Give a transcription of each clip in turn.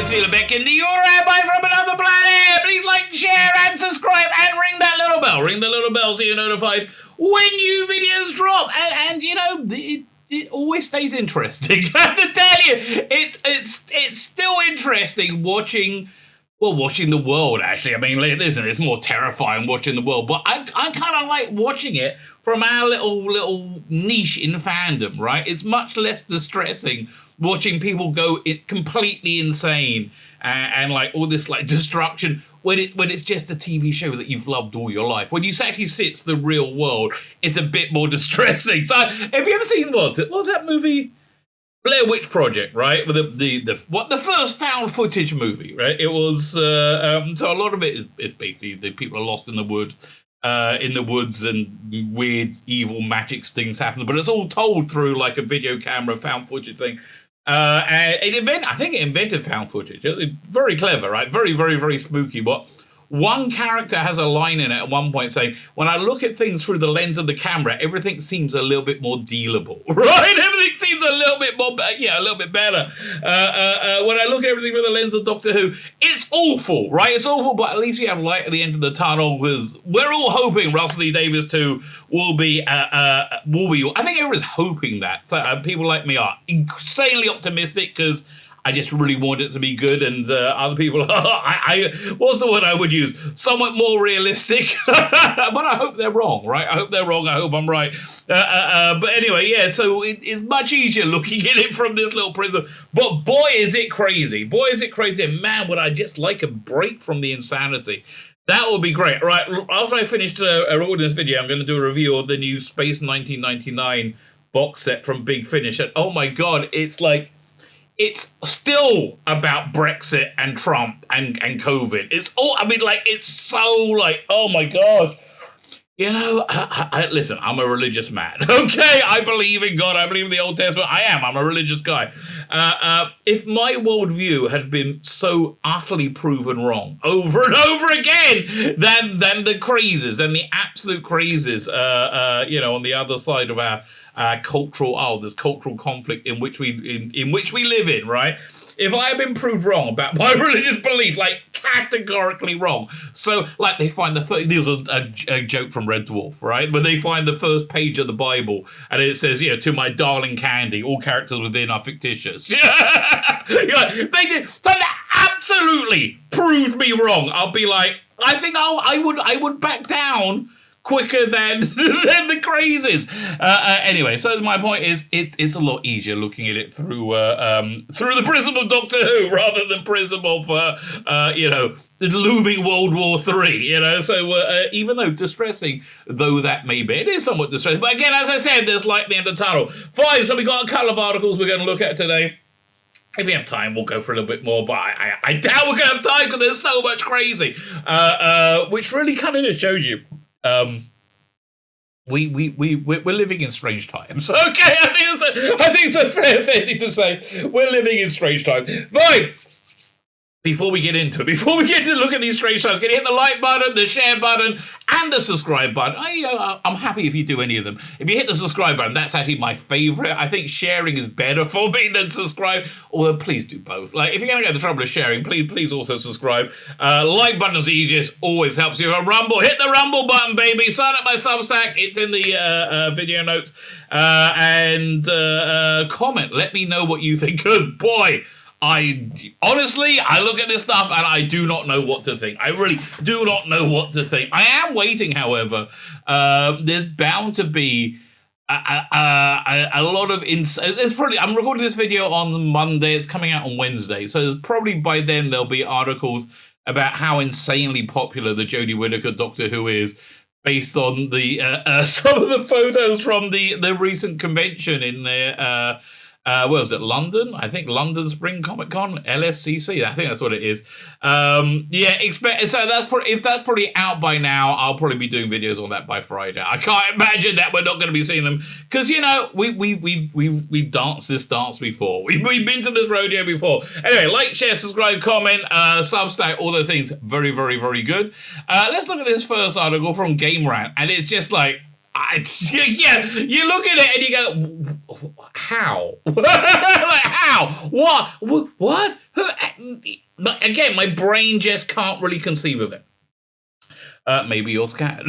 Tzvi Lebetkin, the Rabbi from another planet. Please like, share, and subscribe, and ring that little bell. Ring the little bell so you're notified when new videos drop. And you know, it always stays interesting. I have to tell you, it's still interesting watching the world, actually. I mean, listen, it's more terrifying watching the world, but I kind of like watching it from our little niche in fandom, right? It's much less distressing watching people go completely insane and like all this like destruction when it's just a TV show that you've loved all your life. When you actually sit the real world, it's a bit more distressing. So, have you ever seen what was that movie? Blair Witch Project, right? With the first found footage movie, right? It was so a lot of it is basically the people are lost in the woods, and weird evil magic things happen, but it's all told through like a video camera found footage thing. And I think it invented found footage. It's very clever, right? Very, very, very spooky. But one character has a line in it at one point saying, when I look at things through the lens of the camera, everything seems a little bit more dealable, right? Everything seems a little bit more, a little bit better. When I look at everything through the lens of Doctor Who, it's awful, right? It's awful, but at least we have light at the end of the tunnel, because we're all hoping Russell T Davies 2 will be, I think everyone's hoping that. So people like me are insanely optimistic, because I just really want it to be good, and other people, what's the word I would use? Somewhat more realistic, but I hope they're wrong, right? I hope they're wrong. I hope I'm right. But anyway, yeah. So it's much easier looking at it from this little prism. But boy, is it crazy! Boy, is it crazy! And man, would I just like a break from the insanity. That would be great. Right, after I finish recording this video, I'm going to do a review of the new Space 1999 box set from Big Finish. And oh my God, it's still about Brexit and Trump and COVID. It's all, I mean, like, it's so like, oh my gosh. You know, listen, I'm a religious man, okay? I believe in God. I believe in the Old Testament. I'm a religious guy. If my worldview had been so utterly proven wrong over and over again, than the crazes, than the absolute crazes, on the other side of our there's cultural conflict in which we live in, right? If I had been proved wrong about my religious belief, like categorically wrong, so like they find there was a joke from Red Dwarf, right? When they find the first page of the Bible and it says, to my darling Candy, all characters within are fictitious. They did, so that absolutely proved me wrong. I'll be like, I think I would back down quicker than the crazes. Anyway, so my point is, it's a lot easier looking at it through the prism of Doctor Who rather than prism of the looming World War III. So even though distressing though that may be, it is somewhat distressing. But again, as I said, there's light at the end of the tunnel. Fine. So we got a couple of articles we're going to look at today. If we have time, we'll go for a little bit more, but I doubt we're going to have time because there's so much crazy, which really kind of just shows you. We're living in strange times. Okay, I think it's a fair thing to say. We're living in strange times. Fine. Before we get to look at these strange times, can you hit the like button, the share button, and the subscribe button? I'm happy if you do any of them. If you hit the subscribe button, that's actually my favorite. I think sharing is better for me than subscribe. Although please do both. Like if you're gonna go to the trouble of sharing, please also subscribe. Like button is the easiest, always helps you. Rumble, hit the Rumble button, baby. Sign up my Substack. It's in the video notes. And comment. Let me know what you think. Good boy. I look at this stuff and I do not know what to think. I really do not know what to think. I am waiting, however. There's bound to be a lot of I'm recording this video on Monday. It's coming out on Wednesday. So there's probably by then there'll be articles about how insanely popular the Jodie Whittaker Doctor Who is, based on the some of the photos from the recent convention in there. Where was it? London? I think London Spring Comic Con, LSCC. I think that's what it is. If that's probably out by now, I'll probably be doing videos on that by Friday. I can't imagine that we're not going to be seeing them because we've danced this dance before. We've been to this rodeo before. Anyway, like, share, subscribe, comment, Substack, all those things. Very, very, very good. Let's look at this first article from Game Rant, and it's just like. You look at it and you go, how? Like, how? What? but again, my brain just can't really conceive of it. Maybe yours can.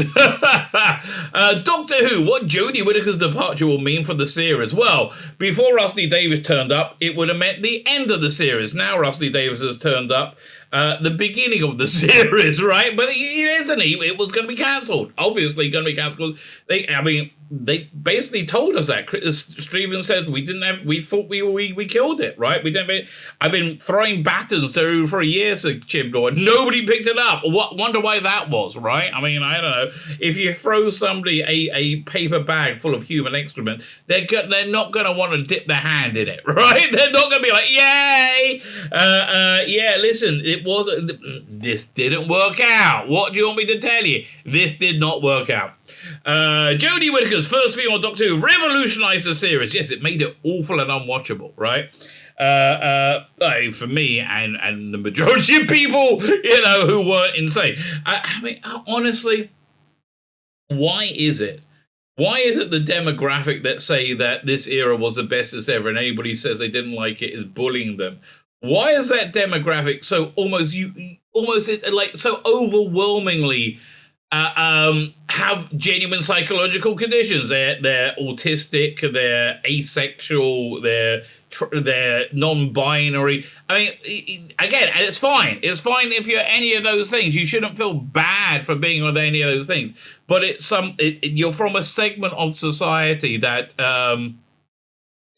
Doctor Who, what Jodie Whittaker's departure will mean for the series? Well, before Rusty Davies turned up, it would have meant the end of the series. Now Rusty Davies has turned up, the beginning of the series, right? But he isn't. It was going to be cancelled. Obviously going to be cancelled. They basically told us that. Steven said we thought we killed it, right? I've been throwing batons through for a year, said Chibnall, and nobody picked it up. Wonder why that was, right? I mean, I don't know. If you throw somebody a paper bag full of human excrement, they're not going to want to dip their hand in it, right? They're not going to be like, yay! Yeah, listen, this didn't work out. What do you want me to tell you? This did not work out. Jodie Whittaker's first female Doctor Who revolutionized the series. Yes, it made it awful and unwatchable, right? For me and the majority of people, who were insane. I mean, honestly, why is it? Why is it the demographic that say that this era was the best as ever, and anybody says they didn't like it is bullying them? Why is that demographic so so overwhelmingly have genuine psychological conditions? They're autistic, they're asexual, they're non-binary. I mean, again, and it's fine. It's fine if you're any of those things. You shouldn't feel bad for being with any of those things. But you're from a segment of society that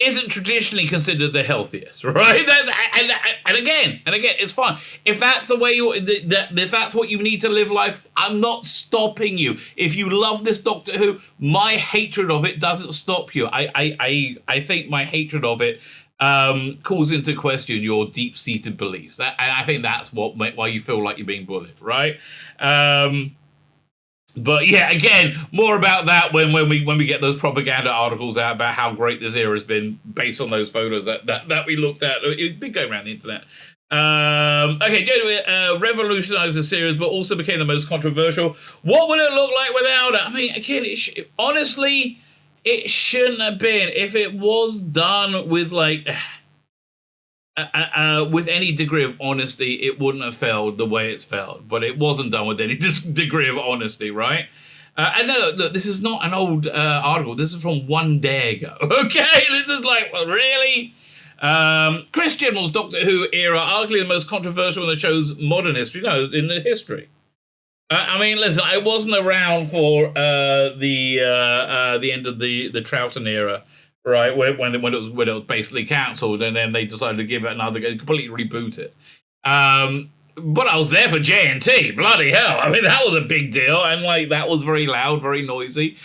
isn't traditionally considered the healthiest, right? And again, it's fine. If that's the way if that's what you need to live life, I'm not stopping you. If you love this Doctor Who, my hatred of it doesn't stop you. I think my hatred of it calls into question your deep-seated beliefs. And I think that's why you feel like you're being bullied, right? But yeah, again, more about that when we get those propaganda articles out about how great this era has been based on those photos that we looked at. It's been going around the internet. Okay, Jodie revolutionized the series, but also became the most controversial. What will it look like without it? I mean, again, honestly, it shouldn't have been. If it was done with with any degree of honesty, it wouldn't have failed the way it's failed. But it wasn't done with any degree of honesty, right? And no, look, this is not an old article. This is from one day ago. Okay, this is really? Chris Chibnall's Doctor Who era, arguably the most controversial in the show's modern history. No, in the history. I mean, listen, I wasn't around for the end of the Troughton era. Right, when it was basically cancelled, and then they decided to give it another go, completely reboot it. But I was there for JNT. Bloody hell! I mean, that was a big deal, and that was very loud, very noisy.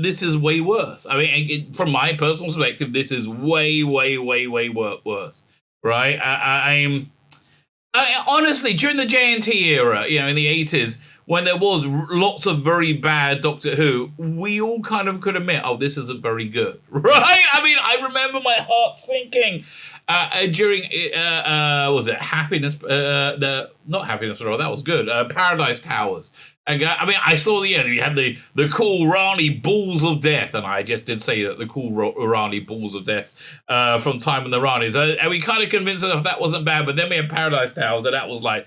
This is way worse. I mean, from my personal perspective, this is way worse. Right? I honestly, during the JNT era, in the 80s. When there was lots of very bad Doctor Who, we all kind of could admit, oh, this isn't very good, right? I mean, I remember my heart sinking during, was it Happiness? Not Happiness at all, that was good. Paradise Towers. And I mean, I saw you had the cool Rani Balls of Death, and I just did say that, the cool Rani Balls of Death from Time and the Ranis. And we kind of convinced ourselves that wasn't bad, but then we had Paradise Towers, and that was like,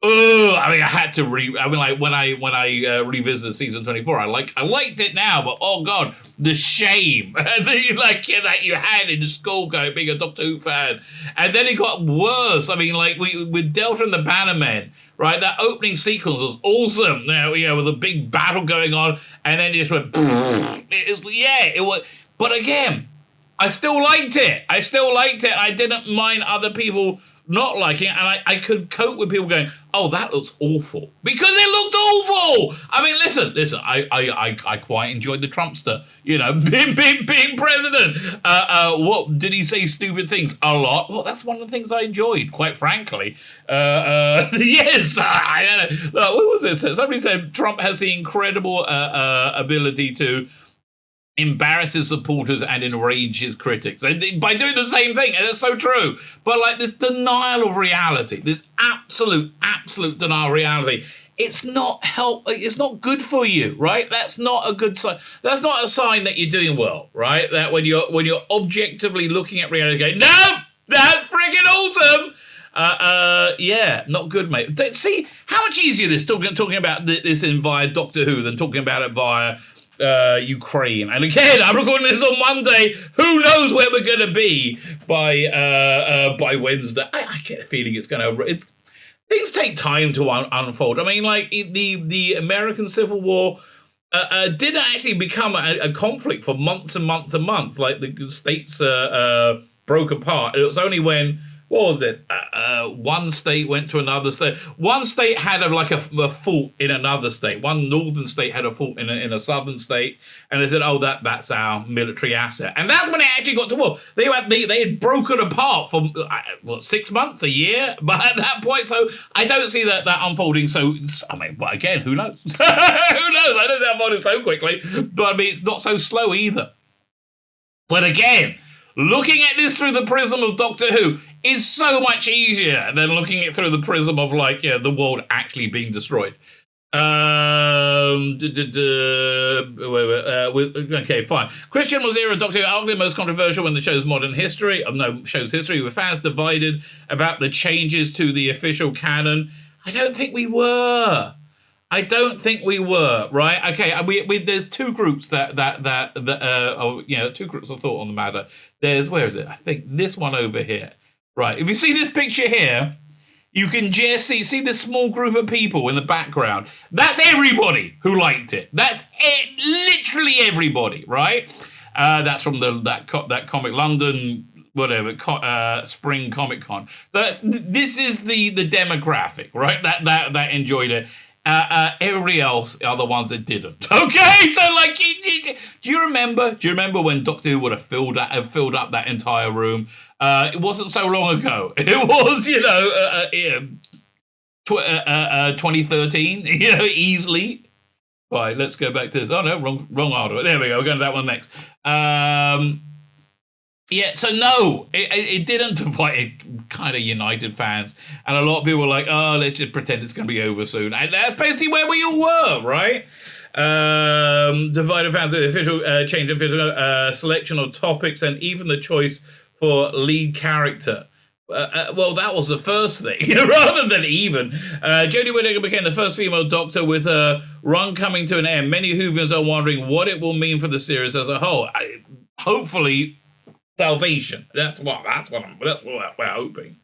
oh, I mean, I had to when I revisited season 24, I liked it now, but oh god, the shame that you had in school being a Doctor Who fan, and then it got worse. I mean, with Delta and the Bannermen, right? That opening sequence was awesome. Now, with a big battle going on, and then it just went. It was. But again, I still liked it. I didn't mind other people not liking it, and I could cope with people going, oh, that looks awful, because it looked awful. I mean, listen, I quite enjoyed the Trumpster, being president. What did he say? Stupid things a lot. Well, that's one of the things I enjoyed, quite frankly. Yes, I don't know. What was this? Somebody said Trump has the incredible ability to embarrass his supporters and enrage his critics by doing the same thing, and it's so true. But this denial of reality, this absolute denial of reality, it's not it's not good for you, right? That's not a good sign. That's not a sign that you're doing well, right? That when you're objectively looking at reality, going, no, friggin' Yeah, not good, mate. See how much easier this talking about this in via Doctor Who than talking about it via Ukraine. And again, I'm recording this on Monday. Who knows where we're going to be by Wednesday? I get a feeling it's going to. Things take time to unfold. I mean, like the American Civil War didn't actually become a conflict for months and months and months. Like the states broke apart. It was only when, what was it? One state went to another state. One state had a fault in another state. One northern state had a fault in a southern state, and they said, "Oh, that's our military asset." And that's when it actually got to war. They had broken apart for 6 months, a year, but at that point, so I don't see that unfolding. So I mean, but again, who knows? Who knows? I don't see that unfolding so quickly, but I mean, it's not so slow either. But again, looking at this through the prism of Doctor Who is so much easier than looking at it through the prism of the world actually being destroyed. Okay, fine. Christian was era Doctor Who, arguably the most controversial in the show's modern history. Show's history, with fans divided about the changes to the official canon. I don't think we were. Right? Okay, there's two groups two groups of thought on the matter. There's, where is it? I think this one over here. Right, if you see this picture here, you can just see this small group of people in the background. That's everybody who liked it. That's literally everybody, right? That's from that Comic London, whatever, Spring Comic Con. This is the demographic, right? That enjoyed it. Everybody else are the ones that didn't. Okay, so do you remember when Doctor Who would have filled up that entire room? It wasn't so long ago. It was 2013. Easily. Right, let's go back to this. Oh no, wrong article. There we go. We're going to that one next. Yeah, so no, it didn't divide. It kind of united fans, and a lot of people were like, "Oh, let's just pretend it's going to be over soon." And that's basically where we all were, right? Divided fans, the official change in official selection of topics, and even the choice for lead character. Well, that was the first thing, rather than even. Jodie Whittaker became the first female Doctor with her run coming to an end. Many Whovians are wondering what it will mean for the series as a whole. Hopefully, salvation. That's what we're hoping.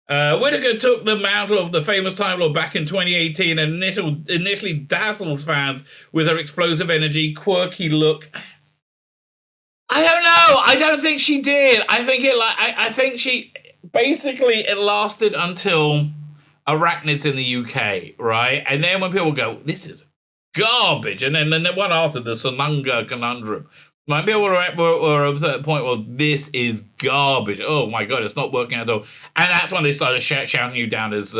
Whittaker took the mantle of the famous Time Lord back in 2018 and initially dazzled fans with her explosive energy, quirky look. I don't know. I don't think she did. I think she basically it lasted until Arachnids in the UK, right? And then when people go, "This is garbage," and then the one after, the Sonunga Conundrum. My people were at the point where this is garbage. Oh my god, it's not working at all. And that's when they started shouting you down as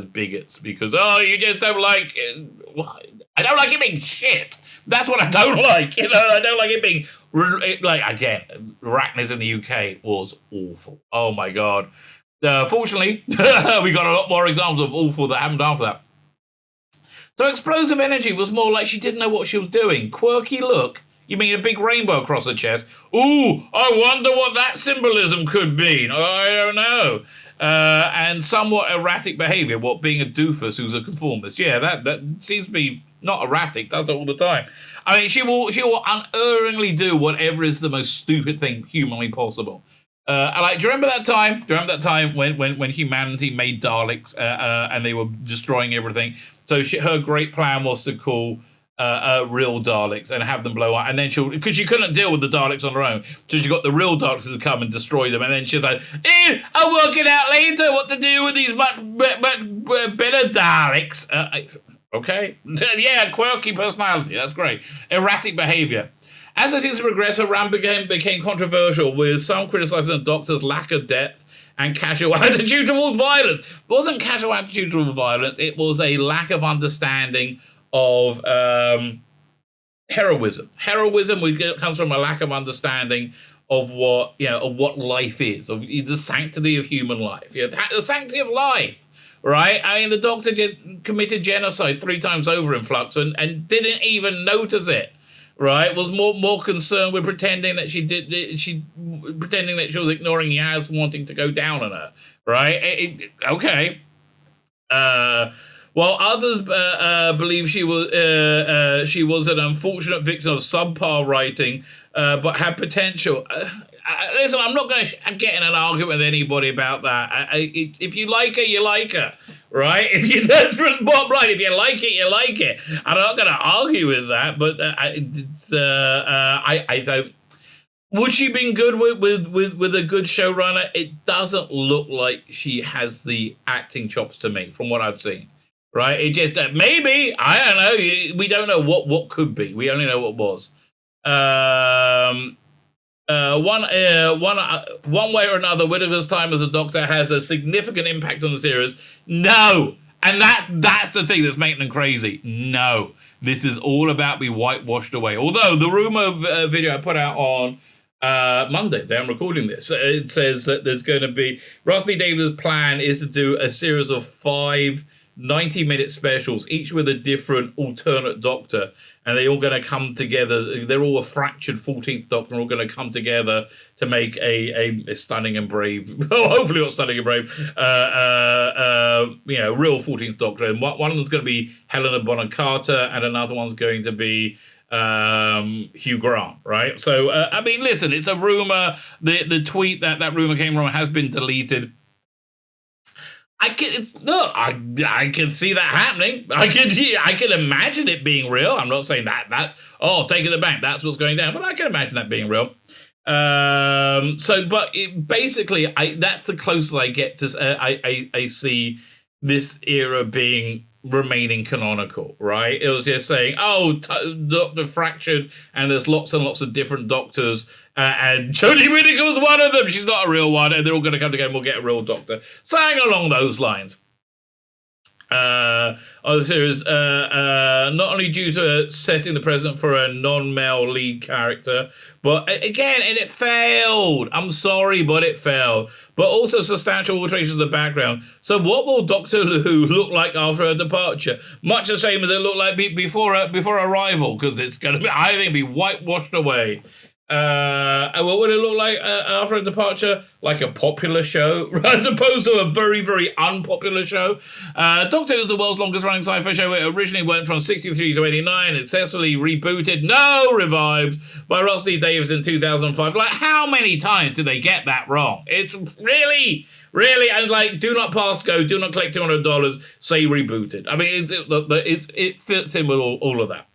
bigots because you just don't like it. I don't like it being shit. That's what I don't like. I don't like it being again. Arachnids in the UK was awful. Oh my god. Fortunately, we got a lot more examples of awful that happened after that. So explosive energy was more like she didn't know what she was doing. Quirky look. You mean a big rainbow across her chest? Ooh, I wonder what that symbolism could be. I don't know. And somewhat erratic behaviour, being a doofus who's a conformist. Yeah, that seems to be not erratic, does it all the time. I mean, she will unerringly do whatever is the most stupid thing humanly possible. Do you remember that time? Do you remember that time when humanity made Daleks and they were destroying everything? So her great plan was to call real Daleks and have them blow up, and then because she couldn't deal with the Daleks on her own, so she got the real Daleks to come and destroy them, and then she's like, I'll work it out later what to do with these much better Daleks. Okay. Yeah, quirky personality, that's great. Erratic behaviour. As the season progressed, her run became controversial, with some criticising the Doctor's lack of depth and casual attitude towards violence. It wasn't casual attitude towards violence, it was a lack of understanding of heroism. Heroism comes from a lack of understanding of what life is, of the sanctity of human life, the sanctity of life, right? I mean, the Doctor committed genocide 3 times over in Flux and didn't even notice it, right, was more concerned with pretending that pretending that she was ignoring Yaz wanting to go down on her, right? Okay. While others believe she was an unfortunate victim of subpar writing, but had potential. Listen, I'm not going to get in an argument with anybody about that. If you like her, you like her, right? That's the bottom line. If you like it, you like it. I'm not going to argue with that, but I don't. Would she been good with a good showrunner? It doesn't look like she has the acting chops to me, from what I've seen. Right? It just maybe, I don't know. We don't know what could be. We only know what was. One way or another, Whittaker's time as a Doctor has a significant impact on the series. No, and that's the thing that's making them crazy. No, this is all about being whitewashed away. Although the rumor video I put out on Monday, I'm recording this, it says that there's going to be Russell Davies' plan is to do a series of 5 90-minute specials, each with a different alternate Doctor, and they're all going to come together. They're all a fractured 14th Doctor, and all going to come together to make a stunning and brave, hopefully not stunning and brave, real 14th Doctor. And one of them's going to be Helena Bonham Carter, and another one's going to be Hugh Grant, right? So, I mean, listen, it's a rumor. The tweet that rumor came from has been deleted. I can see that happening. I can imagine it being real. I'm not saying that take it to the bank, that's what's going down, but I can imagine that being real. Basically, that's the closest I get to. I see this era being remaining canonical, right? It was just saying, Doctor fractured, and there's lots and lots of different Doctors, and Jodie Whittaker was one of them. She's not a real one, and they're all going to come together and we'll get a real Doctor. Something along those lines. On the series, not only due to setting the precedent for a non-male lead character, but again, and it failed. I'm sorry, but it failed. But also substantial alterations in the background. So what will Doctor Who look like after her departure? Much the same as it looked like before arrival, because it's going to be, I think, be whitewashed away. And what would it look like after a departure? Like a popular show, as opposed to a very, very unpopular show. Doctor Who is the world's longest running sci-fi show. It originally went from 63 to 89, successfully rebooted, revived by Russell Davies in 2005. Like, how many times did they get that wrong? It's really, and like, do not pass go, do not collect $200, say rebooted. I mean, it fits in with all of that.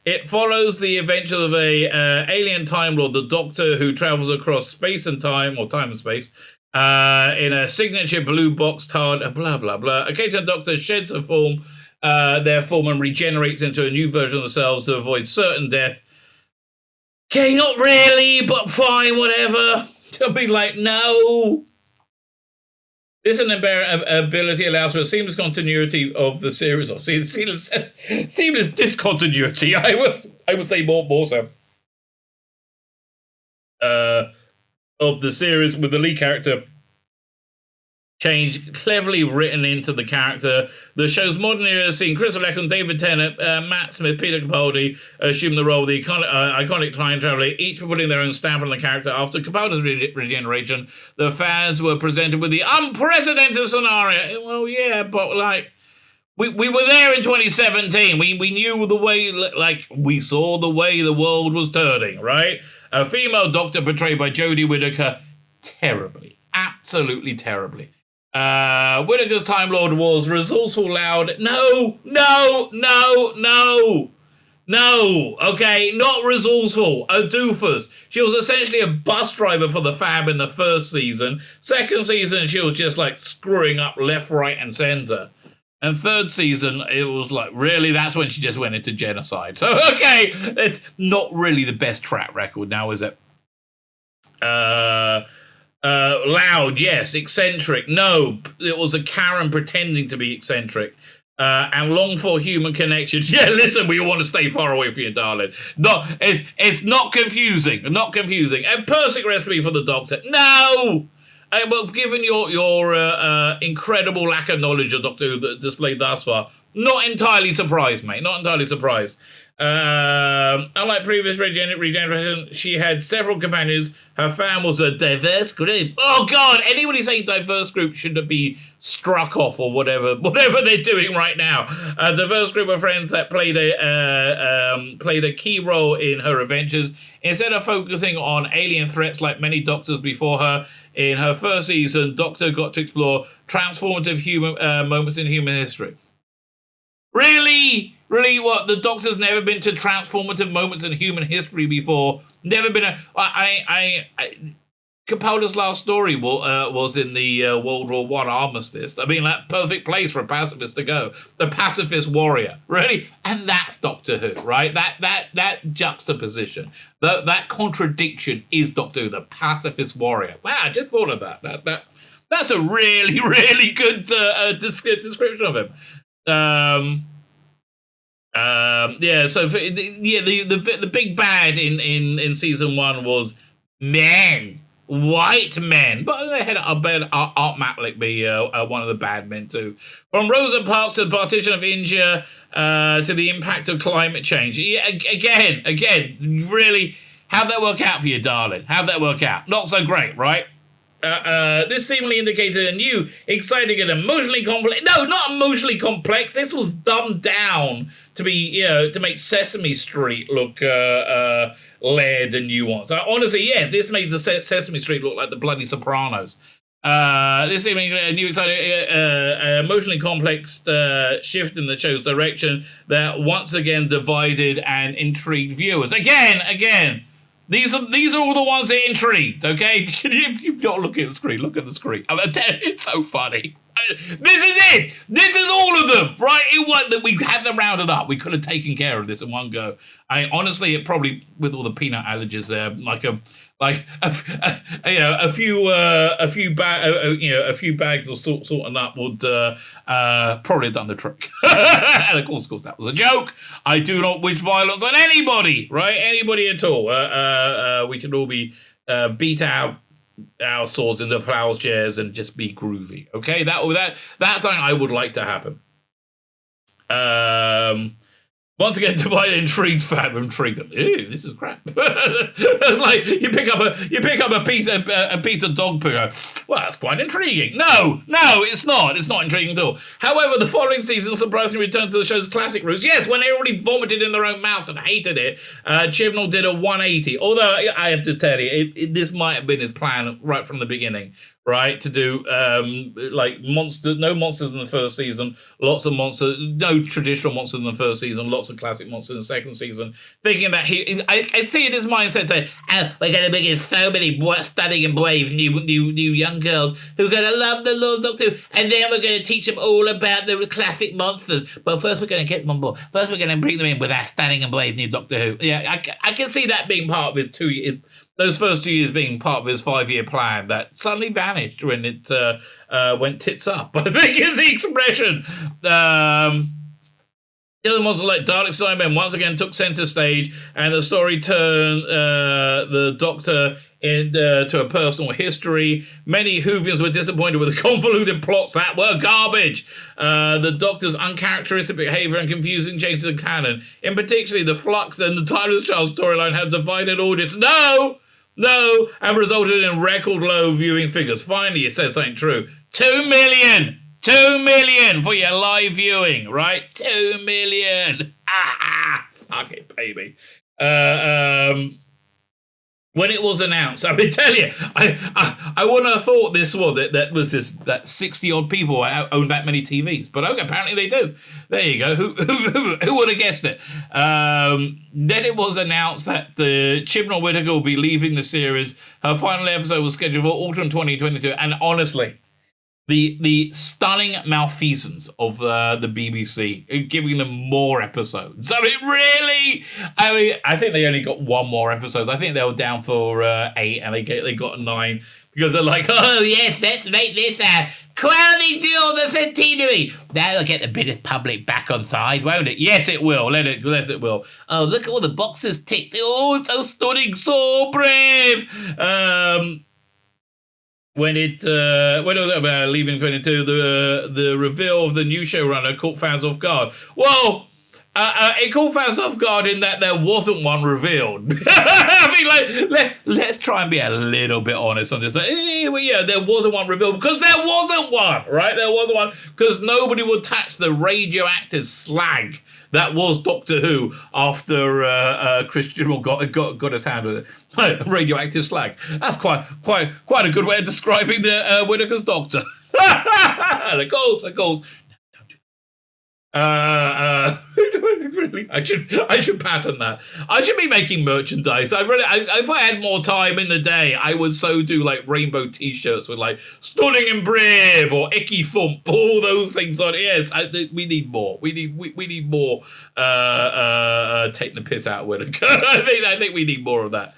It follows the adventure of a alien Time Lord, the Doctor, who travels across space and time, or time and space, in a signature blue box TARD, blah, blah, blah. Occasionally, the Doctor sheds their form and regenerates into a new version of themselves to avoid certain death. Okay, not really, but fine, whatever. I'll be like, no. This ability allows for a seamless continuity of the series, or seamless discontinuity. I would say more so. Of the series, with the lead character change cleverly written into the character. The show's modern era has seen Chris O'Lecken, David Tennant, Matt Smith, Peter Capaldi assume the role of the iconic time traveler, each putting their own stamp on the character. After Capaldi's regeneration, the fans were presented with the unprecedented scenario. Well, yeah, but like, we were there in 2017. We knew the way, like, we saw the way the world was turning, right? A female Doctor portrayed by Jodie Whittaker, terribly, absolutely terribly. Whittaker's Time Lord was resourceful, loud. No. Okay, not resourceful. A doofus. She was essentially a bus driver for the Fab in the first season. Second season, she was just like screwing up left, right, and center. And third season, it was like, really? That's when she just went into genocide. So, okay, it's not really the best track record now, is it? Loud, yes. Eccentric, no. It was a Karen pretending to be eccentric. And long for human connections. Yeah, listen, we all want to stay far away from you, darling. No, it's not confusing. Not confusing. A perfect recipe for the Doctor. No! Well, given your incredible lack of knowledge of Doctor Who displayed thus far, Not entirely surprised, mate. Not entirely surprised. Unlike previous regeneration, she had several companions. Her fam was a diverse group. Oh God! Anybody saying diverse group should be struck off or whatever they're doing right now. A diverse group of friends that played a key role in her adventures. Instead of focusing on alien threats like many Doctors before her, in her first season, Doctor got to explore transformative human moments in human history. Really? Really? What? The Doctor's never been to transformative moments in human history before? Never been a... Capaldi's last story was in the World War One armistice. I mean, that perfect place for a pacifist to go. The pacifist warrior. Really? And that's Doctor Who, right? That juxtaposition, that contradiction is Doctor Who, the pacifist warrior. Wow, I just thought of that. That's a really, really good description of him. So the big bad in season one was white men, but they had Art Matlick be one of the bad men too. From Rosa Parks to the partition of India to the impact of climate change. Yeah, again, really, how'd that work out for you, darling? How'd that work out? Not so great, right? This seemingly indicated a new, exciting, and emotionally complex. No, not emotionally complex. This was dumbed down to be, to make Sesame Street look layered and nuanced. Honestly, yeah, this made the Sesame Street look like the bloody Sopranos. This seemingly a new, exciting, emotionally complex shift in the show's direction that once again divided and intrigued viewers. Again. These are all the ones that intrigued, okay? If you've not looked at the screen, look at the screen. I mean, it's so funny. This is it. This is all of them, right? It was that we had them rounded up. We could have taken care of this in one go. I mean, honestly, it probably, with all the peanut allergies there, a few bags of sorting up would probably have done the trick. And of course, that was a joke. I do not wish violence on anybody, right? Anybody at all. We should all be beat our swords into plowshares and just be groovy. Okay, that's something I would like to happen. Once again, divided, intrigued, fab, intrigued. Ew, this is crap. It's like you pick up a piece of dog poo. Well, that's quite intriguing. No, it's not. It's not intriguing at all. However, the following season surprisingly returned to the show's classic roots. Yes, when they already vomited in their own mouths and hated it, Chibnall did a 180. Although I have to tell you, this might have been his plan right from the beginning. Right, to do no monsters in the first season, lots of monsters, no traditional monsters in the first season, lots of classic monsters in the second season. Thinking that I see in his mindset that we're going to bring in so many stunning and brave new young girls who are going to love the Lord Doctor, and then we're going to teach them all about the classic monsters. But first, we're going to get them on board. First, we're going to bring them in with our stunning and brave new Doctor Who. Yeah, I can see that being part of his 2 years. Those first 2 years being part of his 5-year plan that suddenly vanished when it went tits up. I think is the expression. The other monsters like Dalek Cybermen once again took center stage, and the story turned the Doctor into a personal history. Many Whovians were disappointed with the convoluted plots that were garbage. The Doctor's uncharacteristic behavior and confusing changes in canon. In particular, the Flux and the Timeless Child storyline have divided audience. No, and resulted in record low viewing figures. Finally, it says something true. 2 million for your live viewing, right? 2 million. Fuck it, baby. When it was announced, I mean, tell you, I wouldn't have thought this was that 60 odd people own that many TVs, but okay, apparently they do. There you go. Who would have guessed it? Then it was announced that the Chibnall Whittaker will be leaving the series. Her final episode was scheduled for autumn 2022, and honestly, the stunning malfeasance of the BBC, giving them more episodes. I mean, I think they only got one more episode. I think they were down for 8, and they got 9 because they're like, oh yes, let's make this crowning deal the centenary. That'll get the British public back on side, won't it? Yes, it will. Let it will. Oh, look at all the boxes ticked. Oh, so stunning, so brave. when it was about leaving 22, the reveal of the new showrunner caught fans off guard. Well, it caught fans off guard in that there wasn't one revealed. I mean, let's try and be a little bit honest on this. Well, yeah, there wasn't one revealed because there wasn't one, right? There wasn't one because nobody would touch the radioactive slag that was Doctor Who after Chris Chibnall got his hand with it. Radioactive slag. That's quite a good way of describing the Whittaker's Doctor. And of course. Really, I should pattern that. I should be making merchandise. If I had more time in the day, I would so do like rainbow T-shirts with like "Stunning and Brave" or "Icky Thump," all those things on it. Yes, we need more. We need more. Taking the piss out of Whittaker. I think we need more of that.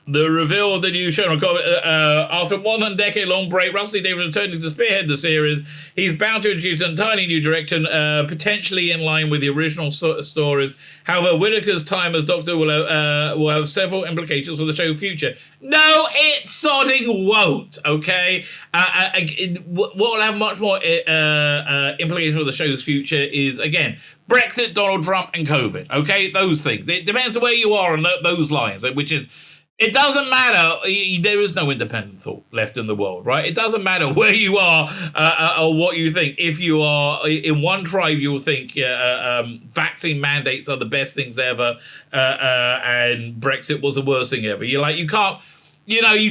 The reveal of the new showrunner. After more than a decade-long break, Rusty Davies returning to spearhead the series. He's bound to introduce an entirely new direction, potentially in line with the original stories. However, Whittaker's time as Doctor will have several implications for the show's future. No, it sodding won't, okay? What will have much more implications for the show's future is, again, Brexit, Donald Trump, and COVID, okay? Those things. It depends on where you are on those lines, which is... It doesn't matter. There is no independent thought left in the world, right? It doesn't matter where you are or what you think. If you are in one tribe, you'll think vaccine mandates are the best things ever, and Brexit was the worst thing ever. You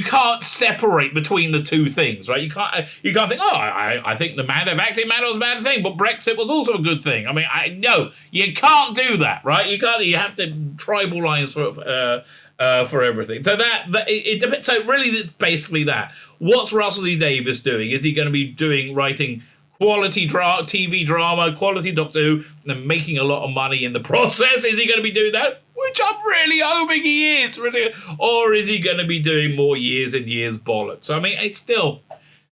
can't separate between the two things, right? You can't think, I think the vaccine mandate was a bad thing, but Brexit was also a good thing. I mean, no, you can't do that, right? You have to tribal lines for everything. So it depends. So really, it's basically that. What's Russell T Davies doing? Is he going to be writing quality TV drama, quality Doctor Who, and making a lot of money in the process? Is he going to be doing that? Which I'm really hoping he is. Or is he going to be doing more years and years bollocks? I mean, it's still...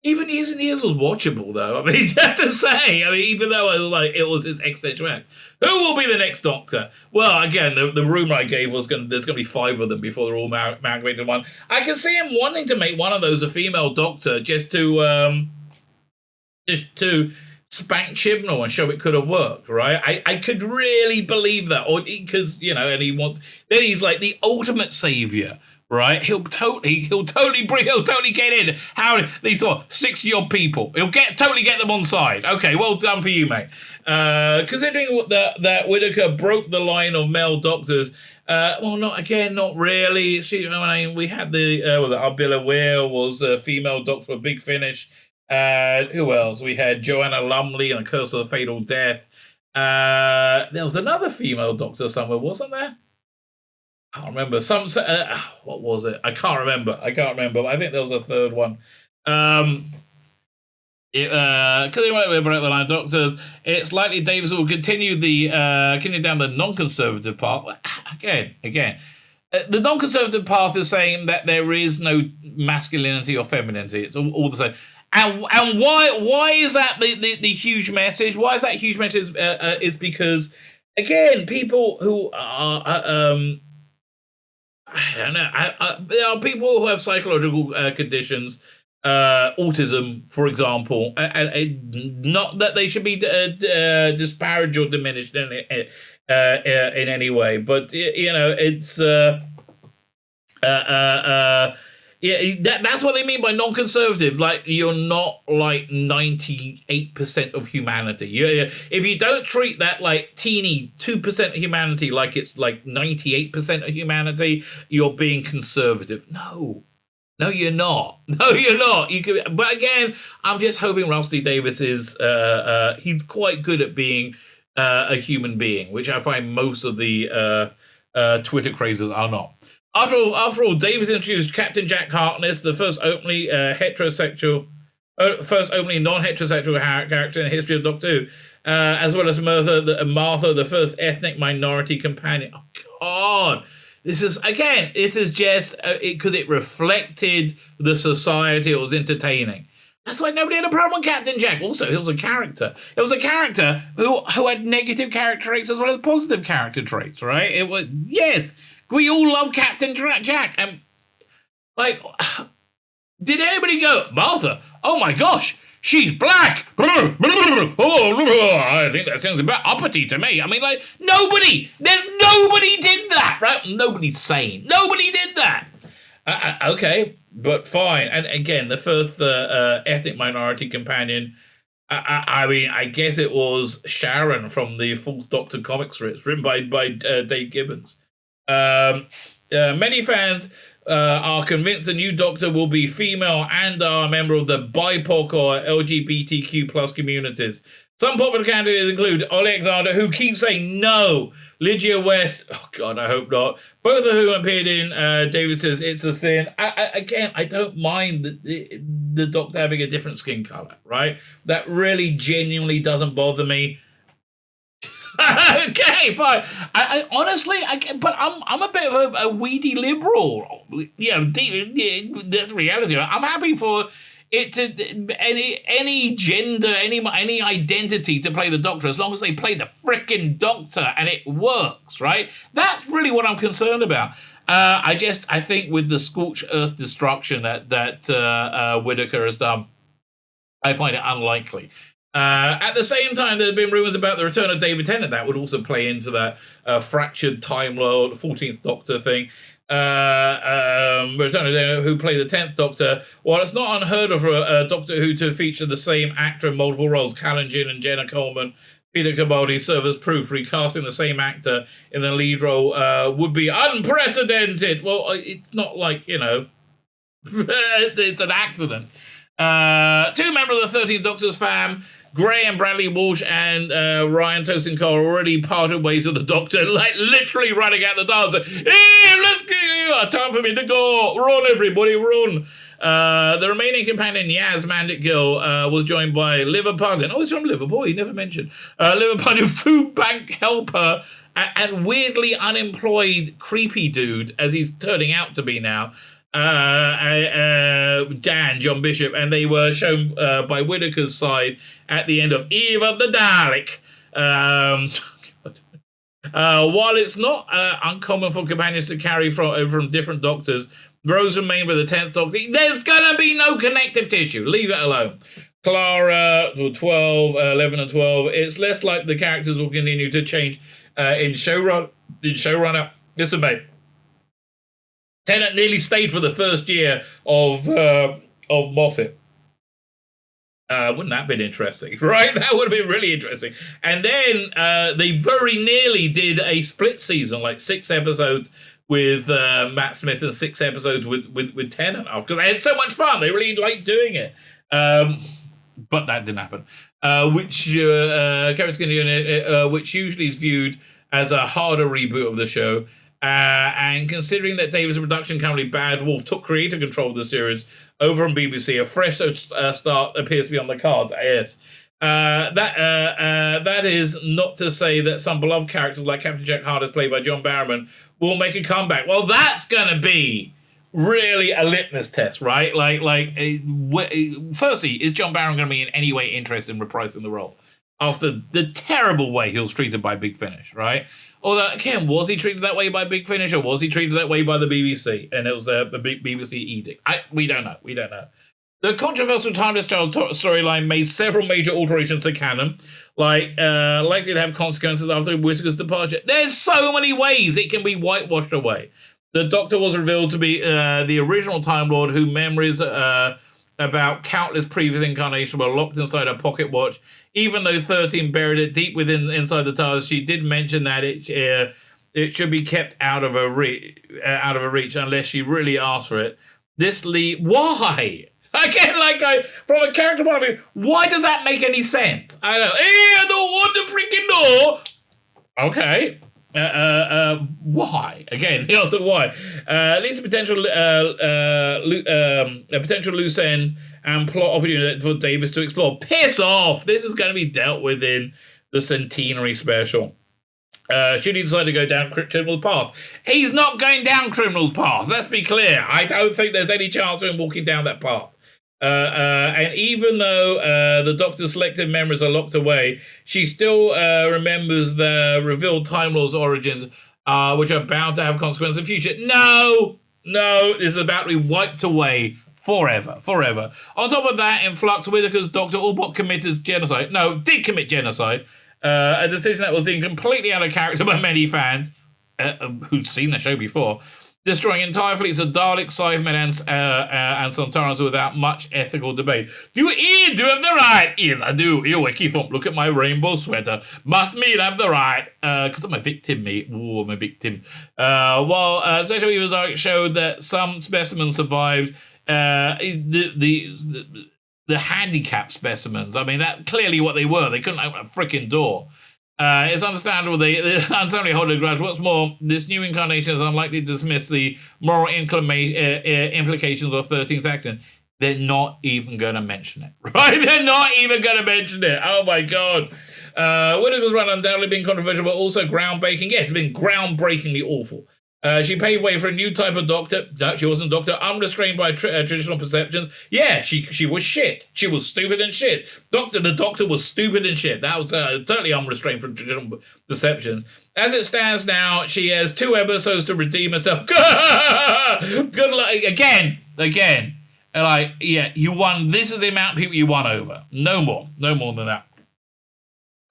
Even Years and Years was watchable, though. I mean, you have to say. I mean, even though it was his existential act. Who will be the next Doctor? Well, again, the rumour I gave was there's going to be 5 of them before they're all amalgamated in one. I can see him wanting to make one of those a female Doctor just to spank Chibnall and show it could have worked, right? I could really believe that, or because and he's like the ultimate savior. Right, he'll totally get in. How these 60-odd people, he'll totally get them on side. Okay, well done for you, mate. Considering that Whittaker broke the line of male doctors, not really. We had Arbilla Weir was a female doctor for Big Finish. Who else? We had Joanna Lumley and A Curse of the Fatal Death. There was another female doctor somewhere, wasn't there? I can't remember. What was it? I can't remember. But I think there was a third one. Because they went break the line of doctors, it's likely Davies will continue down the non-conservative path. Again, the non-conservative path is saying that there is no masculinity or femininity. It's all the same. And why is that the huge message? Why is that huge message? Is because again, people who are I don't know. There are people who have psychological conditions, autism, for example, and not that they should be disparaged or diminished in any way, but it's that's what they mean by non-conservative. Like, you're not like 98% of humanity. If you don't treat that like teeny 2% of humanity like it's like 98% of humanity, you're being conservative. No, you're not. But again, I'm just hoping Rusty Davies is he's quite good at being a human being, which I find most of the Twitter crazers are not. After all, Davies introduced Captain Jack Harkness, the first openly non-heterosexual character in the history of Doctor Who, as well as Martha, the first ethnic minority companion. Oh God, this is just because it reflected the society. It was entertaining. That's why nobody had a problem with Captain Jack. Also, he was a character. It was a character who had negative character traits as well as positive character traits. Right? It was yes. We all love Captain Jack. And Like, did anybody go, Martha, oh my gosh, she's black. I think that sounds a bit uppity to me. I mean, like, nobody did that, right? Nobody's sane. Nobody did that. Okay, but fine. And again, the first ethnic minority companion, I mean, I guess it was Sharon from the Fourth Doctor comic strips written by Dave Gibbons. Many fans are convinced the new Doctor will be female and are a member of the BIPOC or LGBTQ plus communities. Some popular candidates include Ollie Alexander, who keeps saying no, Lydia West, oh God, I hope not, both of whom appeared in David Says It's a Sin. Again, I don't mind the Doctor having a different skin color, right? That really genuinely doesn't bother me. Okay, fine. I honestly, but I'm a bit of a weedy liberal. You know, that's reality. I'm happy for it to any gender, any identity to play the Doctor, as long as they play the frickin' Doctor and it works, right? That's really what I'm concerned about. I think with the scorched earth destruction that Whittaker has done, I find it unlikely. At the same time, there have been rumours about the return of David Tennant. That would also play into that fractured Time Lord, 14th Doctor thing. Return of who played the 10th Doctor. While it's not unheard of for a Doctor Who to feature the same actor in multiple roles, Callan Jin and Jenna Coleman, Peter Capaldi serve as proof. Recasting the same actor in the lead role would be unprecedented. Well, it's not like, you know, it's an accident. Two members of the 13th Doctor's fam, Graham Bradley Walsh and Ryan Tosin Cole, already parted ways with the Doctor, like literally running out the door. Hey, let's go! Time for me to go. Run, everybody, run. The remaining companion, Yaz Mandit Gill, was joined by Liver Pardon. Oh, he's from Liverpool, he never mentioned. Liver Pardon, food bank helper, and weirdly unemployed creepy dude, as he's turning out to be now. John Bishop, and they were shown by Whittaker's side at the end of Eve of the Dalek. While it's not uncommon for companions to carry from different Doctors, Rose remained with the 10th Doctor. There's gonna be no connective tissue. Leave it alone. Clara, 12, 11 and 12. It's less like the characters will continue to change in showrunner. Listen, mate. Tennant nearly stayed for the first year of Moffat. Wouldn't that have been interesting, right? That would have been really interesting. And then they very nearly did a split season, like 6 episodes with Matt Smith and 6 episodes with Tennant, because they had so much fun. They really liked doing it. But that didn't happen. Which usually is viewed as a harder reboot of the show. And considering that David's production company Bad Wolf took creative control of the series over on BBC, a fresh start appears to be on the cards. Yes, that is not to say that some beloved characters like Captain Jack Hardest, played by John Barrowman, will make a comeback. Well, that's gonna be really a litmus test, right? Firstly, is John Barrowman going to be in any way interested in reprising the role after the terrible way he was treated by Big Finish, right? Although, again, was he treated that way by Big Finish, or was he treated that way by the BBC? And it was the big BBC edict. We don't know. The controversial Timeless Child storyline made several major alterations to canon, likely to have consequences after Whittaker's departure. There's so many ways it can be whitewashed away. The Doctor was revealed to be the original Time Lord, whose memories about countless previous incarnations were locked inside a pocket watch. Even though 13 buried it deep inside the TARDIS, she did mention that it should be kept out of her reach unless she really asked for it. Why? Again, from a character point of view, why does that make any sense? I don't know. Hey, I don't want the freaking door. Okay. Why? Again, he also why. At least a potential loose end and plot opportunity for Davis to explore. Piss off! This is going to be dealt with in the Centenary special. Should he decide to go down criminal's path? He's not going down criminal's path. Let's be clear. I don't think there's any chance of him walking down that path. And even though the Doctor's selected memories are locked away, she still remembers the revealed Time Lord's origins, which are bound to have consequences in the future. No! No, this is about to be wiped away forever. On top of that, in flux, Whittaker's doctor all but committed genocide. No, did commit genocide. A decision that was deemed completely out of character by many fans who'd seen the show before, destroying entire fleets of Daleks, Cybermen, and Sontarans without much ethical debate. Do you have the right? Yes, I do. Wiki thump, look at my rainbow sweater. Must me have the right? Because I'm a victim, mate. Ooh, I'm a victim. Special Evil Daleks showed that some specimens survived. The handicap specimens. I mean, that's clearly what they were. They couldn't open a freaking door. It's understandable they understandably hold a grudge. What's more, this new incarnation is unlikely to dismiss the moral implications of 13th action. They're not even going to mention it, right? They're not even going to mention it. Oh my God. Whittaker's run undoubtedly been controversial, but also groundbreaking. Yes, it's been groundbreakingly awful. She paved way for a new type of doctor. No, she wasn't a doctor. Unrestrained by traditional perceptions. Yeah, she was shit. She was stupid and shit. The doctor was stupid and shit. That was totally unrestrained from traditional perceptions. As it stands now, she has 2 episodes to redeem herself. Good luck. Again. Like, yeah, you won. This is the amount of people you won over. No more than that.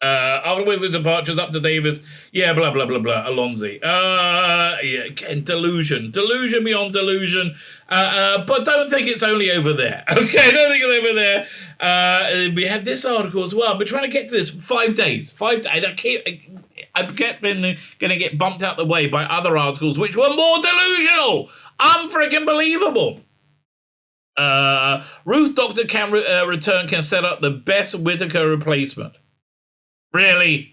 After Wesley's departures, up to Davis. Yeah, blah, blah, blah, blah. Alonzi. Yeah, again, delusion beyond delusion. But don't think it's only over there. Okay, don't think it's over there. We had this article as well. We're trying to get to this 5 days. 5 days. I've been going to get bumped out the way by other articles which were more delusional. Unfreaking believable. Ruth Doctor can return, can set up the best Whittaker replacement. Really?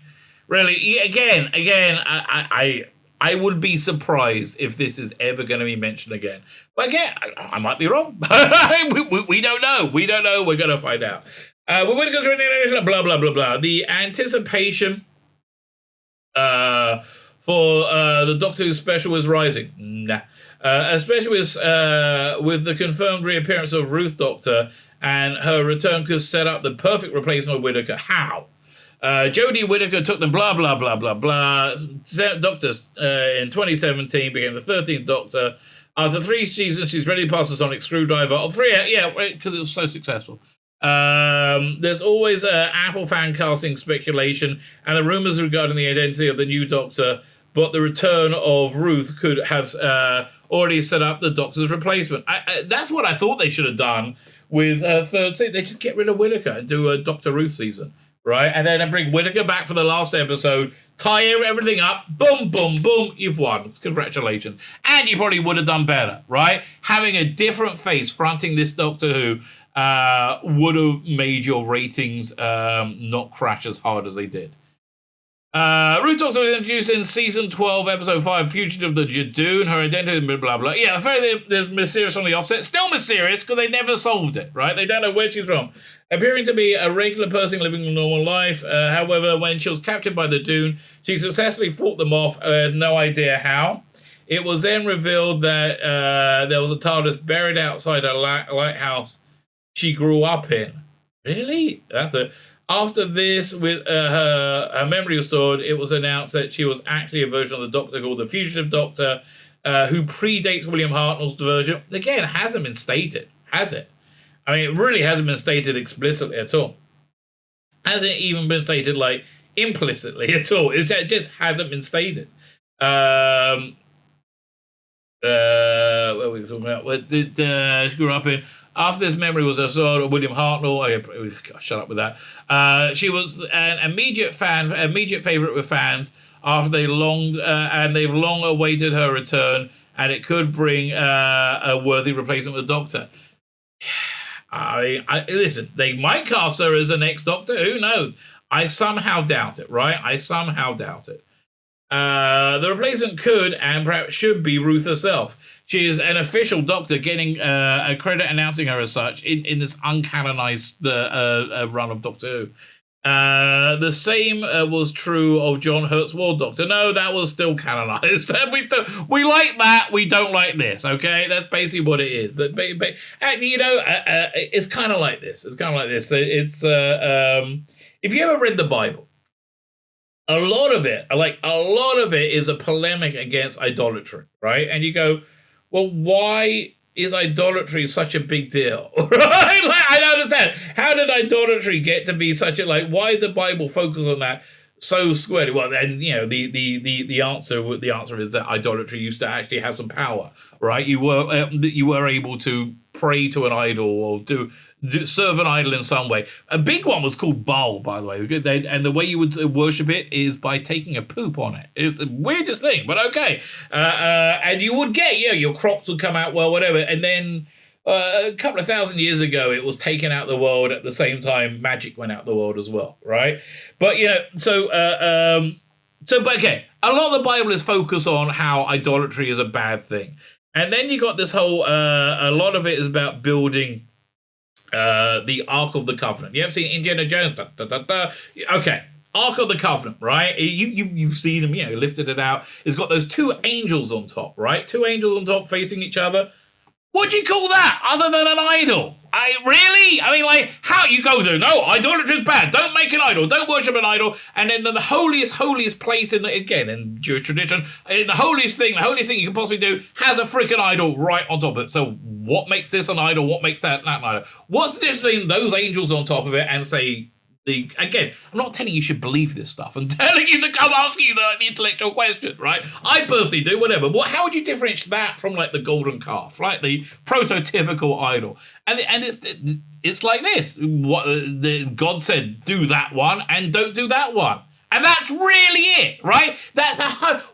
Again, I would be surprised if this is ever going to be mentioned again. But again, I might be wrong. we don't know. We're going to find out. We're going to go through blah, blah, blah, blah. The anticipation for the Doctor Who special is rising. Nah. Especially with the confirmed reappearance of Ruth Doctor, and her return could set up the perfect replacement of Whittaker. How? Jodie Whittaker took them blah, blah, blah, blah, blah. Doctor in 2017 became the 13th Doctor. After 3 seasons, she's ready to pass the sonic screwdriver. Oh, 3, yeah, because it was so successful. There's always Apple fan casting speculation and the rumors regarding the identity of the new Doctor, but the return of Ruth could have already set up the Doctor's replacement. That's what I thought they should have done with her 3rd season. They just get rid of Whittaker and do a Doctor Ruth season. Right, and then I bring Whittaker back for the last episode, tie everything up, boom, boom, boom, you've won. Congratulations. And you probably would have done better, right? Having a different face fronting this Doctor Who would have made your ratings not crash as hard as they did. Ruth Doctor was introduced in season 12, episode 5, Fugitive of the Jadoon, her identity, blah, blah, blah. Yeah, very mysterious on the offset. Still mysterious because they never solved it, right? They don't know where she's from. Appearing to be a regular person living a normal life. However, when she was captured by the Dune, she successfully fought them off, no idea how. It was then revealed that there was a TARDIS buried outside a lighthouse she grew up in. Really? That's it. After this, with her memory restored, it was announced that she was actually a version of the Doctor called the Fugitive Doctor, who predates William Hartnell's version. Again, hasn't been stated, has it? I mean, it really hasn't been stated explicitly at all. Hasn't even been stated, like, implicitly at all. It just hasn't been stated. What were we talking about? What did she grew up in? After this memory was restored, William Hartnell. Shut up with that. She was an immediate favorite with fans after they've long awaited her return, and it could bring a worthy replacement with the Doctor. Listen, they might cast her as the next Doctor. Who knows? I somehow doubt it, right? The replacement could and perhaps should be Ruth herself. She is an official Doctor, getting a credit announcing her as such in this uncanonized run of Doctor Who. The same was true of John Hurt's War Doctor. No, that was still canonized. We like that. We don't like this. Okay, that's basically what it is. And it's kind of like this. It's if you ever read the Bible, a lot of it is a polemic against idolatry, right? And you go, well, why is idolatry such a big deal? Right? Like, I don't understand. How did idolatry get to be such a, like, why did the Bible focus on that so squarely? Well, then, the answer is that idolatry used to actually have some power, right? You were able to pray to an idol or serve an idol in some way. A big one was called Baal, by the way. And the way you would worship it is by taking a poop on it. It's the weirdest thing, but okay. And you would get, your crops would come out well, whatever. And then a couple of thousand years ago, it was taken out of the world. At the same time, magic went out of the world as well, right? But, but okay, a lot of the Bible is focused on how idolatry is a bad thing. And then you got this whole, a lot of it is about building the Ark of the Covenant. You ever seen Indiana Jones? Okay, Ark of the Covenant, right? You've seen them, lifted it out. It's got those two angels on top, right? Two angels on top facing each other. What do you call that other than an idol? How you go to? No, idolatry is bad. Don't make an idol. Don't worship an idol. And then the holiest place in Jewish tradition, in the holiest thing you can possibly do has a freaking idol right on top of it. So what makes this an idol? What makes that an idol? What's the difference between those angels on top of it and say, I'm not telling you should believe this stuff. I'm telling you to come ask you the intellectual question, right? I personally do, whatever. How would you differentiate that from like the golden calf, right? The prototypical idol. And it's like this. God said, do that one and don't do that one. And that's really it, right?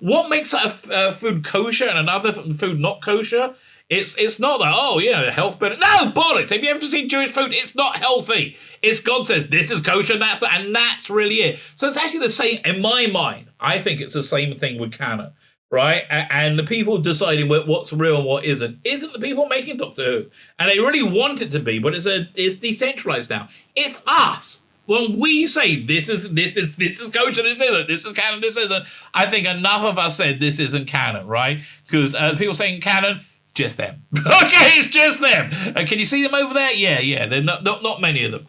What makes a food kosher and another food not kosher? It's not that, health benefit. No, bollocks. Have you ever seen Jewish food? It's not healthy. It's God says this is kosher, and that's really it. So it's actually the same, in my mind, I think it's the same thing with canon, right? And the people deciding what's real and what isn't the people making Doctor Who. And they really want it to be, but it's decentralized now. It's us. When we say this is kosher, this is canon, this isn't, I think enough of us said this isn't canon, right? Because people saying canon, just them. Okay, it's just them. Can you see them over there? Yeah. They're not many of them.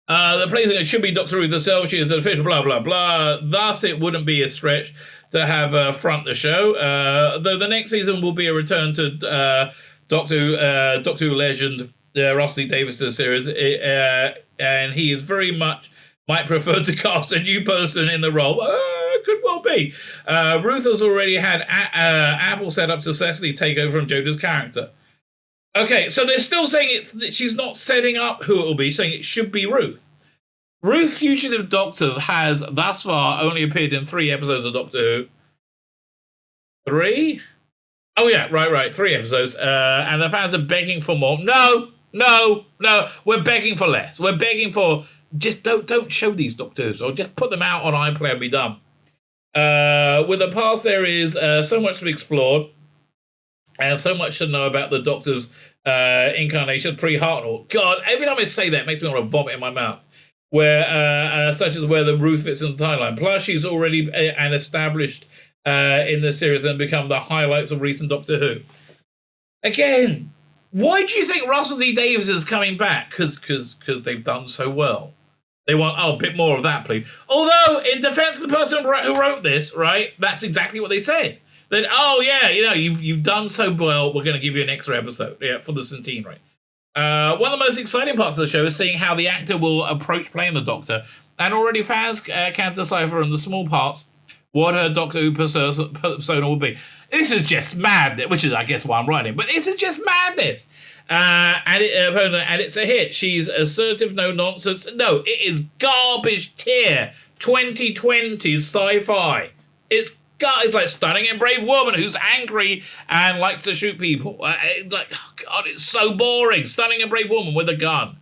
The place should be Dr. Ruth herself. She is an official, blah, blah, blah. Thus, it wouldn't be a stretch to have front the show. Though the next season will be a return to Doctor Who legend Rusty Davis' series. And he is very much might prefer to cast a new person in the role. Could well be. Ruth has already had Apple set up to successfully take over from Jodie's character. Okay, so they're still saying she's not setting up who it will be, saying it should be Ruth. Ruth Fugitive Doctor has thus far only appeared in 3 episodes of Doctor Who. 3? Oh yeah, right, 3 episodes. And the fans are begging for more. No, we're begging for less. We're begging for just don't show these Doctors, or just put them out on iPlayer and be done. With the past, there is so much to be explored, and so much to know about the Doctor's incarnation, pre-Hartnell. God, every time I say that, it makes me want to vomit in my mouth. Such as where the Ruth fits in the timeline. Plus, she's already an established in the series and become the highlights of recent Doctor Who. Again, why do you think Russell D Davies is coming back? Because they've done so well. They want, a bit more of that, please. Although, in defense of the person who wrote this, right, that's exactly what they said. That, you've done so well, we're going to give you an extra episode, for the centenary. One of the most exciting parts of the show is seeing how the actor will approach playing the Doctor, and already fans can decipher in the small parts what her Doctor Who persona will be. This is just madness, which is, I guess, why I'm writing, but this is just madness. And it's a hit. She's assertive, no nonsense. No, it is garbage tier 2020 sci-fi. It's like stunning and brave woman who's angry and likes to shoot people. God, it's so boring. Stunning and brave woman with a gun.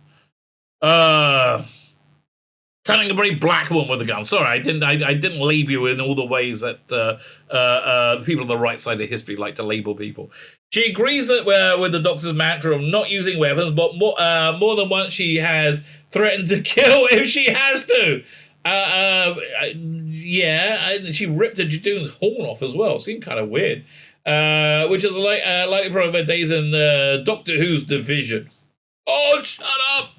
Stunning and brave black woman with a gun. Sorry, I didn't label you in all the ways that people on the right side of history like to label people. She agrees that with the Doctor's mantra of not using weapons, but more than once she has threatened to kill if she has to. And she ripped a Jadoon's horn off as well. Seemed kind of weird. Which is likely part of her days in Doctor Who's division. Oh, shut up!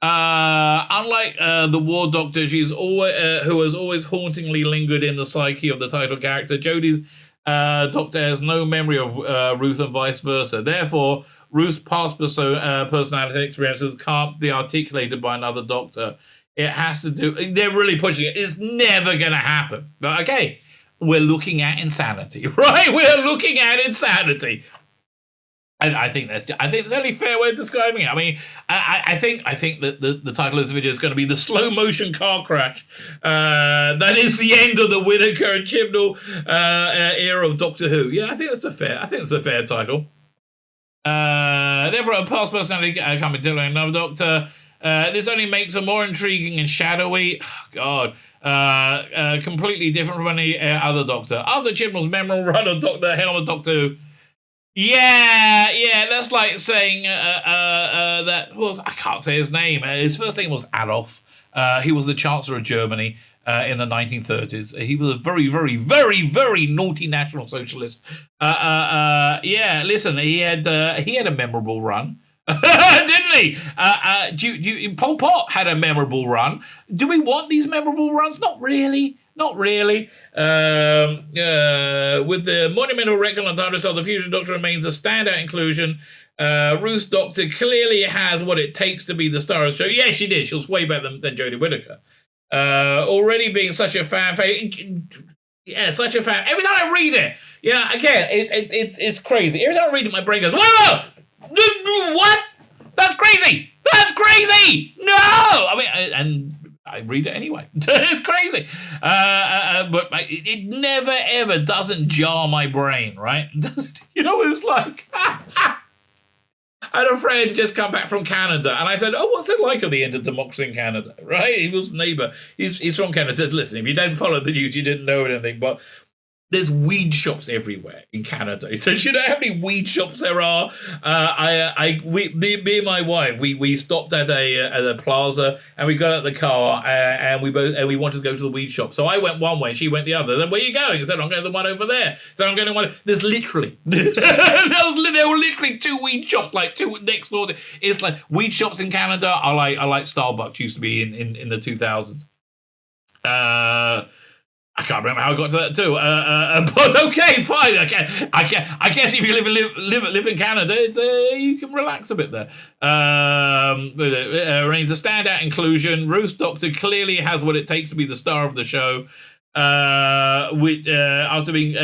Unlike the War Doctor, she's always who has always hauntingly lingered in the psyche of the title character. Jodie's Doctor has no memory of Ruth and vice versa. Therefore, Ruth's past personality experiences can't be articulated by another Doctor. It has to do... They're really pushing it. It's never going to happen. But okay, we're looking at insanity, right? We're looking at insanity. I think that's the only fair way of describing it. I mean, I think that the title of this video is going to be the slow motion car crash. That is the end of the Whittaker and Chibnall era of Doctor Who. Yeah, I think that's a fair title. Therefore, a past personality can't be telling another Doctor. This only makes her more intriguing and shadowy. Oh, God, completely different from any other Doctor. After Chibnall's memorable run of the helm of Doctor Who. Yeah, that's like saying that was, I can't say his name. His first name was Adolf. He was the Chancellor of Germany in the 1930s. He was a very, very, very, very naughty National Socialist. Yeah, listen, he had a memorable run. Didn't he? Pol Pot had a memorable run. Do we want these memorable runs? Not really. With the monumental record on TARDIS, the Fusion Doctor remains a standout inclusion. Ruth Doctor clearly has what it takes to be the star of the show. Yeah, she did. She was way better than Jodie Whittaker. Already being such a fan favorite. Yeah, such a fan. Every time I read it, again, it's crazy. Every time I read it, my brain goes, whoa! What? That's crazy! No! I mean, and I read it anyway. It's crazy. But it never, ever doesn't jar my brain, right? It's like... I had a friend just come back from Canada, and I said, oh, what's it like at the end of democracy in Canada, right? He was a neighbour. He's from Canada. He said, listen, if you don't follow the news, you didn't know anything, but there's weed shops everywhere in Canada. He said, you know how many weed shops there are? Me and my wife, we stopped at a plaza, and we got out the car, and we wanted to go to the weed shop. So I went one way, and she went the other. Then, where are you going? I said, I'm going to the one over there. So I'm going to one. There's literally, there were literally two weed shops, like two next door. It's like weed shops in Canada. I like Starbucks. Used to be in the 2000s. I can't remember how I got to that too. But okay, fine. I guess if you live in Canada, you can relax a bit there. Remains a standout inclusion. Ruth Doctor clearly has what it takes to be the star of the show. After being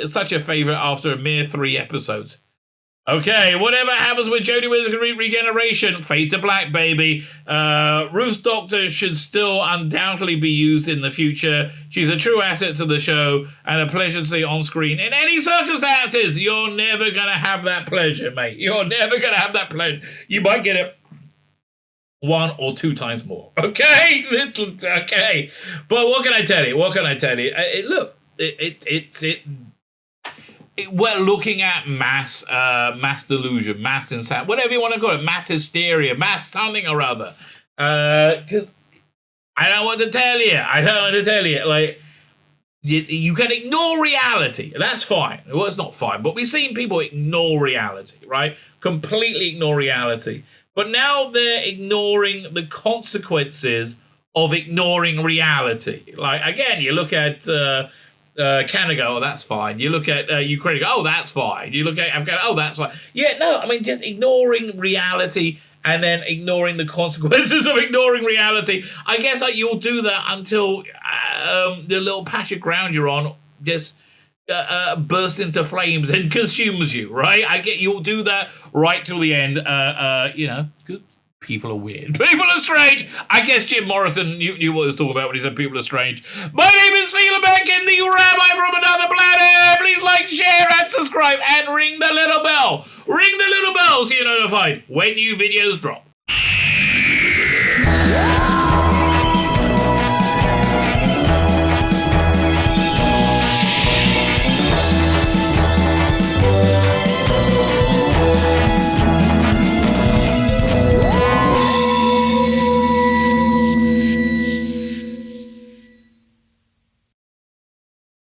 such a favourite after a mere 3 episodes. Okay, whatever happens with Jodie Whittaker regeneration, fade to black, baby. Ruth's Doctor should still undoubtedly be used in the future. She's a true asset to the show and a pleasure to see on screen in any circumstances. You're never going to have that pleasure, mate. You're never going to have that pleasure. You might get it 1 or 2 times more. Okay? Okay. But what can I tell you? Look, we're looking at mass delusion, mass insanity, whatever you want to call it, mass hysteria, mass something or other. Because I don't want to tell you. Like, you can ignore reality. That's fine. Well, it's not fine, but we've seen people ignore reality, right? Completely ignore reality. But now they're ignoring the consequences of ignoring reality. Like, again, you look at... Canada, oh, that's fine. You look at Ukraine, oh, that's fine. You look at Afghanistan, oh, that's fine. Yeah, no, I mean, just ignoring reality and then ignoring the consequences of ignoring reality. I guess you'll do that until the little patch of ground you're on just bursts into flames and consumes you, right? You'll do that right till the end, because people are weird. People are strange. I guess Jim Morrison knew what he was talking about when he said people are strange. My name is Tzvi Lebetkin, the Rabbi from another planet. Please like, share, and subscribe, and ring the little bell. Ring the little bell so you're notified when new videos drop.